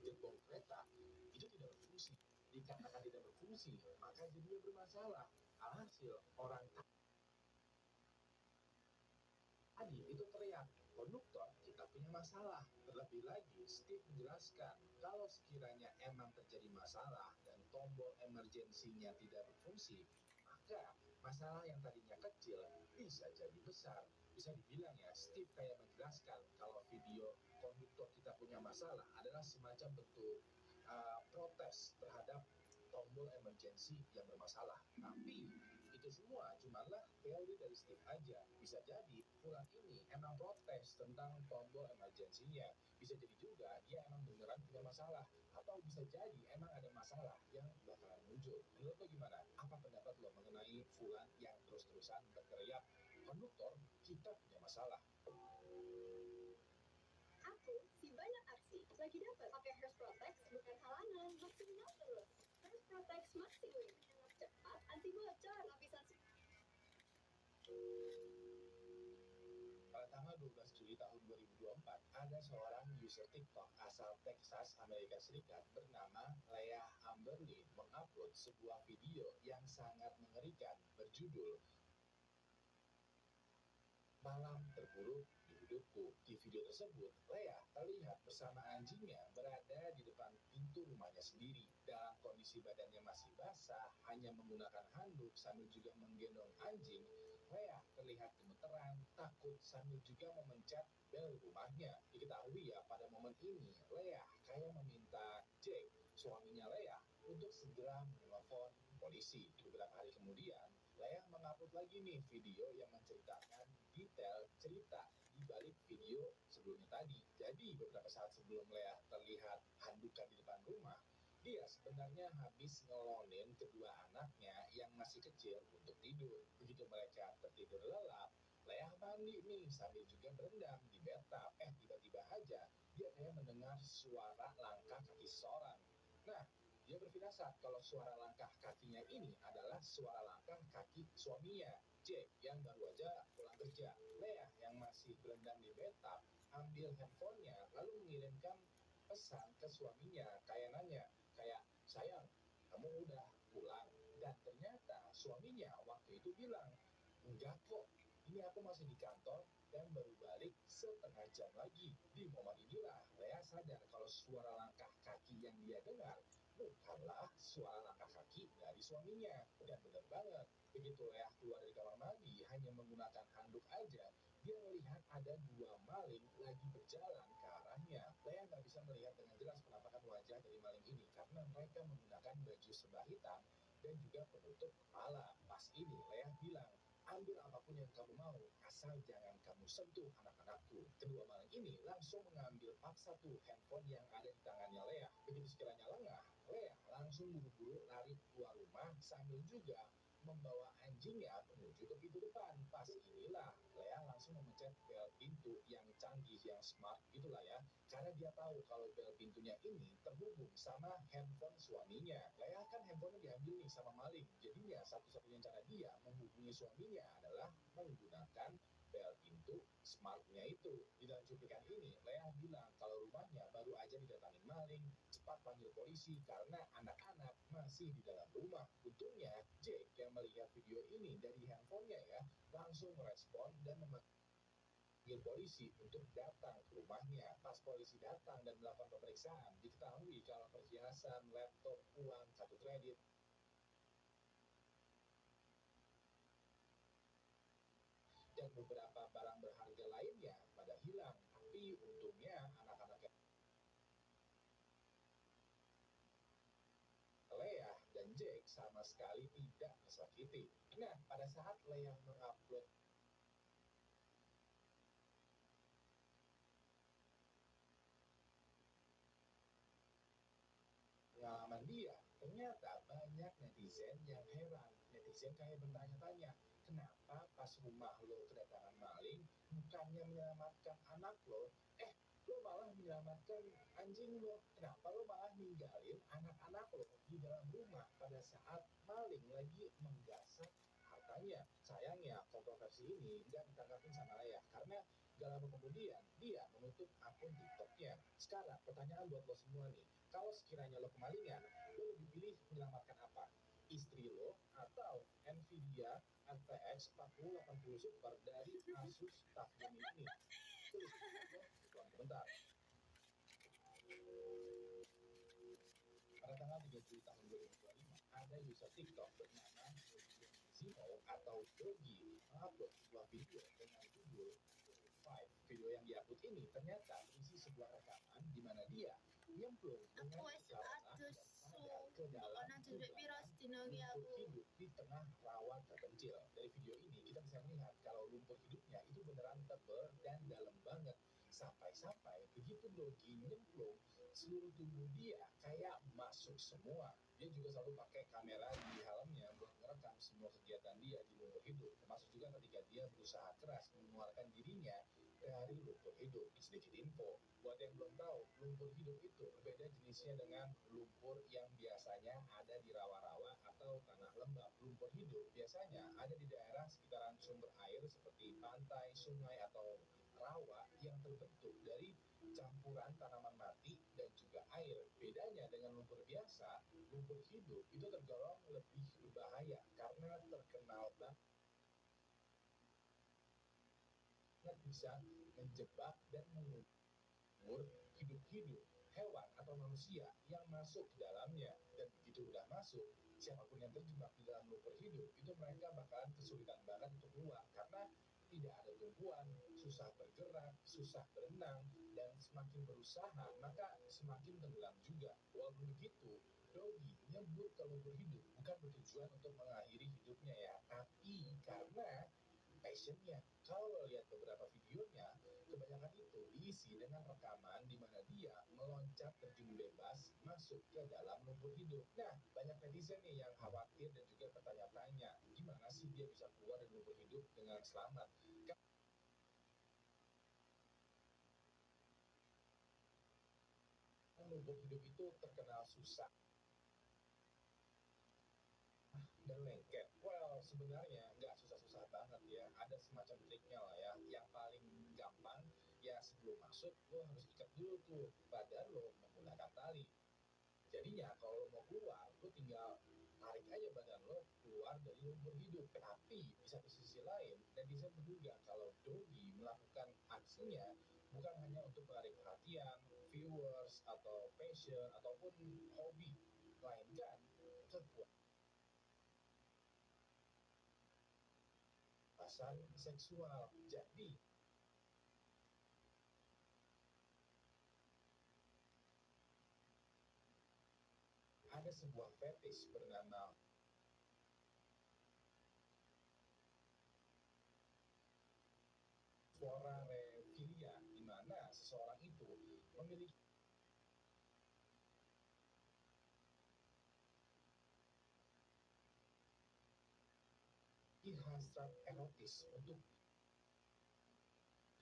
gerbong kereta itu tidak berfungsi. Dikarenakan tidak berfungsi, maka jadinya bermasalah. Alhasil orang tadi itu teriak, konduktor kita punya masalah. Terlebih lagi, Steve menjelaskan kalau sekiranya emang terjadi masalah dan tombol emergensinya tidak berfungsi, maka masalah yang tadinya kecil bisa jadi besar. Bisa dibilang ya, Steve kayak menjelaskan kalau video konduktor kita punya masalah adalah semacam bentuk protes terhadap tombol emergensi yang bermasalah. Tapi itu semua cumalah teori dari Steve aja. Bisa jadi Fulan ini emang protes tentang tombol emergensinya. Bisa jadi juga dia emang beneran punya masalah. Atau bisa jadi emang ada masalah yang bakalan muncul. Menurut lo gimana? Apa pendapat lo mengenai Fulan yang terus-terusan berteriak, konduktor kita punya masalah? Aku si banyak aksi lagi dapat pakai Hearst Protect bukan halangan, maksimal terus. Hearst Protect Smart Sealing, enak cepat, anti bocor, lapisan Pada tanggal 12 Juli tahun 2024, ada seorang user TikTok asal Texas, Amerika Serikat bernama Leah Amberlin mengupload sebuah video yang sangat mengerikan berjudul Malam Terburuk di Hidupku. Di video tersebut, Leah terlihat bersama anjingnya berada di depan pintu rumahnya sendiri. Dalam kondisi badannya masih basah, hanya menggunakan handuk sambil juga menggendong anjing, Leah terlihat gemeteran, takut sambil juga memencet bel rumahnya. Diketahui ya, pada momen ini, Leah kayak meminta Jake, suaminya Leah, untuk segera menelpon polisi. Beberapa hari kemudian, Leah mengupload lagi nih video yang menceritakan detail cerita di balik video sebelumnya tadi. Jadi beberapa saat sebelum Leah terlihat handukan di depan rumah, dia sebenarnya habis ngelonin kedua anaknya yang masih kecil untuk tidur. Begitu mereka tertidur lelap, Leah mandi nih sambil juga berendam di bathtub. Tiba-tiba aja dia kayak mendengar suara langkah kaki seseorang. Nah, dia berfirasat kalau suara langkah kakinya ini adalah suara langkah kaki suaminya, Jake, yang baru aja pulang kerja. Leah yang masih berendam di bathtub ambil handphonenya lalu mengirimkan pesan ke suaminya, kayak nanya, kayak, sayang, kamu udah pulang? Dan ternyata suaminya waktu itu bilang, enggak kok, ini aku masih di kantor dan baru balik setengah jam lagi. Di momen inilah Leah sadar kalau suara langkah kaki yang dia dengar bukanlah suara langkah kaki dari suaminya. Dan benar banget, begitu Leah keluar dari kamar mandi hanya menggunakan handuk aja, dia melihat ada dua maling lagi berjalan ke arahnya. Leah nggak bisa melihat dengan jelas penampakan wajah dari maling ini karena mereka menggunakan baju serba hitam dan juga penutup kepala. Pas ini Leah bilang, ambil apapun yang kamu mau, asal jangan kamu sentuh anak-anakku. Kedua maling ini langsung mengambil paksa tuh handphone yang ada di tangannya Leah. Begitu sekiranya lengah, Leah langsung buru-buru lari keluar rumah sambil juga membawa anjingnya menuju ke pintu depan. Pas inilah Leah langsung memencet bel pintu yang canggih, yang smart gitulah ya. Karena dia tahu kalau bel pintunya ini terhubung sama handphone suaminya. Leah kan handphonenya diambil nih sama maling. Jadinya satu-satunya cara dia menghubungi suaminya adalah menggunakan bel pintu smartnya itu. Di dalam cuplikan ini, Leah bilang kalau rumahnya baru aja didatangi maling, cepat panggil polisi karena anak-anak masih di dalam rumah. Untungnya, Jake yang melihat video ini dari handphonenya ya, langsung merespon dan memanggil polisi untuk datang ke rumahnya. Pas polisi datang dan melakukan pemeriksaan, diketahui kalau perhiasan, laptop, uang, kartu kredit, dan beberapa barang berharga lainnya pada hilang. Tapi untungnya anak-anak Leah dan Jake sama sekali tidak tersakiti. Nah, pada saat Leah mengupload pengalaman dia, ternyata banyak netizen yang heran. Netizen kayak bertanya-tanya, kenapa pas rumah lo kedatangan maling, bukannya menyelamatkan anak lo, lo malah menyelamatkan anjing lo. Kenapa lo malah ninggalin anak-anak lo di dalam rumah pada saat maling lagi menggasak hartanya? Sayangnya kontroversi ini nggak ditangkapin sama Leah karena Gak lama kemudian, dia menutup akun TikToknya. Sekarang, pertanyaan buat lo semua nih. Kalau sekiranya lo kemalingan, lo lebih pilih menyelamatkan apa? Istri lo atau Nvidia RTX 4080 Super dari Asus TUF Gaming ini? Tulis lo di kolom komentar. Pada tanggal 3 Juli tahun 2025, ada user TikTok bernama Zimo atau Dogi mengupload sebuah video dengan judul Five. Video yang diupload ini ternyata berisi sebuah rekaman di mana dia nyemplung dengan celana dan sadar ke dalam lumpur hidup di tengah rawa terpencil. Dari video ini kita bisa melihat kalau lumpur hidupnya itu beneran tebal dan dalam banget. Sampai-sampai begitu Dogi nyemplung, seluruh tubuh dia kayak masuk semua. Dia juga selalu pakai kamera di helmnya buat merekam semua kegiatan dia di lumpur hidup, termasuk juga ketika dia berusaha keras mengeluarkan dirinya dari lumpur hidup. Sedikit info, buat yang belum tahu, lumpur hidup itu berbeda jenisnya dengan lumpur yang biasanya ada di rawa-rawa atau tanah lembab. Lumpur hidup biasanya ada di daerah sekitaran sumber air seperti pantai, sungai, atau rawa yang terbentuk dari campuran tanaman mati dan juga air. Bedanya dengan lumpur biasa, lumpur hidup itu tergolong lebih berbahaya karena terkenal banget bisa menjebak dan mengubur hidup-hidup, hewan atau manusia yang masuk ke dalamnya. Dan begitu udah masuk, siapapun yang terjebak di dalam lumpur hidup itu mereka bakalan kesulitan banget untuk keluar karena tidak ada tumpuan, susah bergerak, susah berenang, dan semakin berusaha maka semakin tenggelam juga. Walaupun begitu, Dogi nyebut ke lumpur hidup bukan bertujuan untuk mengakhiri hidupnya ya, tapi karena passionnya. Kalau lo lihat beberapa videonya, kebanyakan itu diisi dengan rekaman di mana dia meloncat terjun bebas masuk ke dalam lumpur hidup. Nah, banyak netizen nih yang khawatir dan juga bertanya-tanya, gimana sih dia bisa keluar dari lumpur hidup dengan selamat? Lumpur hidup itu terkenal susah dan lengket. Well, sebenarnya nggak susah-susah banget ya. Ada semacam triknya lah ya. Yang paling gampang, ya sebelum masuk, lo harus ikat dulu tuh badan lo menggunakan tali. Jadinya kalau lo mau keluar, lo tinggal tarik aja badan lo keluar dari lumpur hidup. Tapi di satu sisi lain, netizen menduga kalau Dogi melakukan aksinya bukan hanya untuk menarik perhatian, viewers, atau passion, ataupun hobi, melainkan kepuasan seksual. Jadi, ada sebuah fetish bernama forarefilia, di mana seseorang itu memiliki hasrat erotis untuk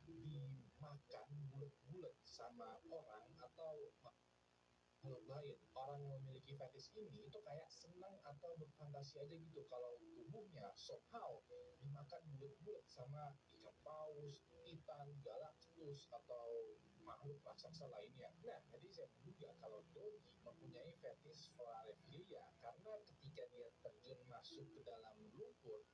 dimakan bulat-bulat sama orang atau makhluk lain. Orang yang memiliki fetish ini itu kayak senang atau berfantasi aja gitu kalau tubuhnya somehow dimakan bulat-bulat sama ikan paus, titan, galactus, atau makhluk raksasa lainnya. Nah, jadi saya menduga kalau Dogi mempunyai fetish forarefilia karena ketika dia terjun masuk ke dalam lumpur,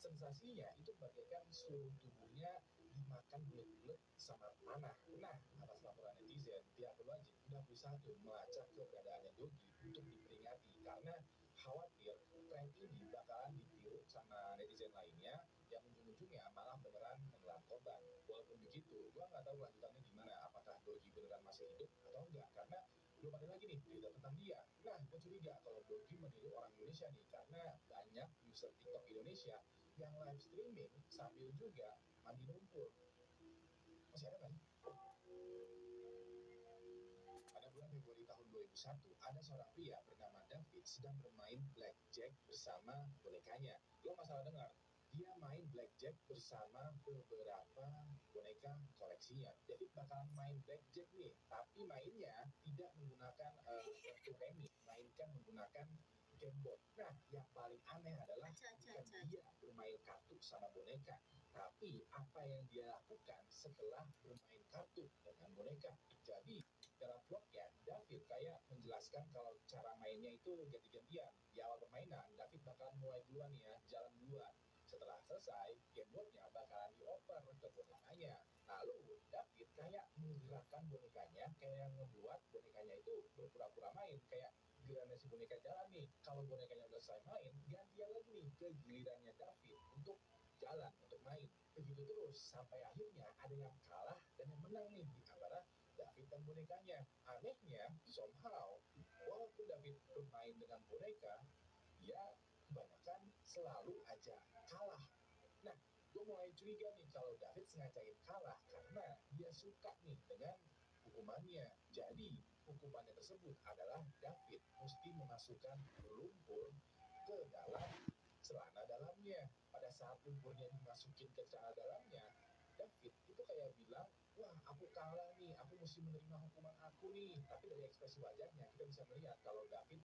sensasinya itu bagaikan seluruh tubuhnya dimakan bulat-bulat sama tanah. Nah, atas laporan netizen, pihak berwajib udah berusaha tuh melacak keberadaannya Dogi untuk diperingati karena khawatir tren ini bakalan ditiru sama netizen lainnya yang ujung-ujungnya malah beneran menelan korban. Walaupun begitu, gua nggak tahu lanjutannya gimana, apakah Dogi beneran masih hidup atau enggak, karena belum ada lagi nih berita tentang dia. Nah, gue curiga kalau Dogi meniru orang Indonesia nih, karena banyak user TikTok Indonesia yang live streaming sambil juga mandi lumpur. Masih ada nggak sih? Pada bulan Februari tahun 2001, ada seorang pria bernama David sedang bermain blackjack bersama bonekanya. Lo nggak salah dengar, dia main blackjack bersama beberapa boneka koleksinya. David bakalan main blackjack nih, tapi mainnya tidak menggunakan kartu remi, melainkan menggunakan gamebot. Nah, yang paling aneh adalah bukan dia bermain kartu sama boneka, tapi apa yang dia lakukan setelah bermain kartu dengan boneka. Jadi dalam vlognya, David kayak menjelaskan kalau cara mainnya itu ganti-gantian. Di awal permainan, David bakalan mulai duluan nih ya, jalan duluan. Setelah selesai, gameboardnya bakalan dioper ke bonekanya. Lalu David kayak menggerakkan bonekanya, kayak yang ngebuat bonekanya itu berpura-pura main. Kayak gilirannya si boneka jalan nih, kalau bonekanya udah selesai main, gantian lagi nih ke gilirannya David untuk jalan, untuk main. Begitu terus, sampai akhirnya ada yang kalah dan yang menang nih di antara David dan bonekanya. Anehnya, somehow, walaupun David bermain dengan boneka, dia kebanyakan selalu aja kalah. Nah, gue mulai curiga nih kalau David sengajain kalah karena dia suka nih dengan hukumannya. Jadi, hukumannya tersebut adalah David mesti memasukkan lumpur ke dalam celana dalamnya. Pada saat lumpurnya dimasukin ke celana dalamnya, David itu kayak bilang, wah aku kalah nih, aku mesti menerima hukuman aku nih. Tapi dari ekspresi wajahnya kita bisa melihat kalau David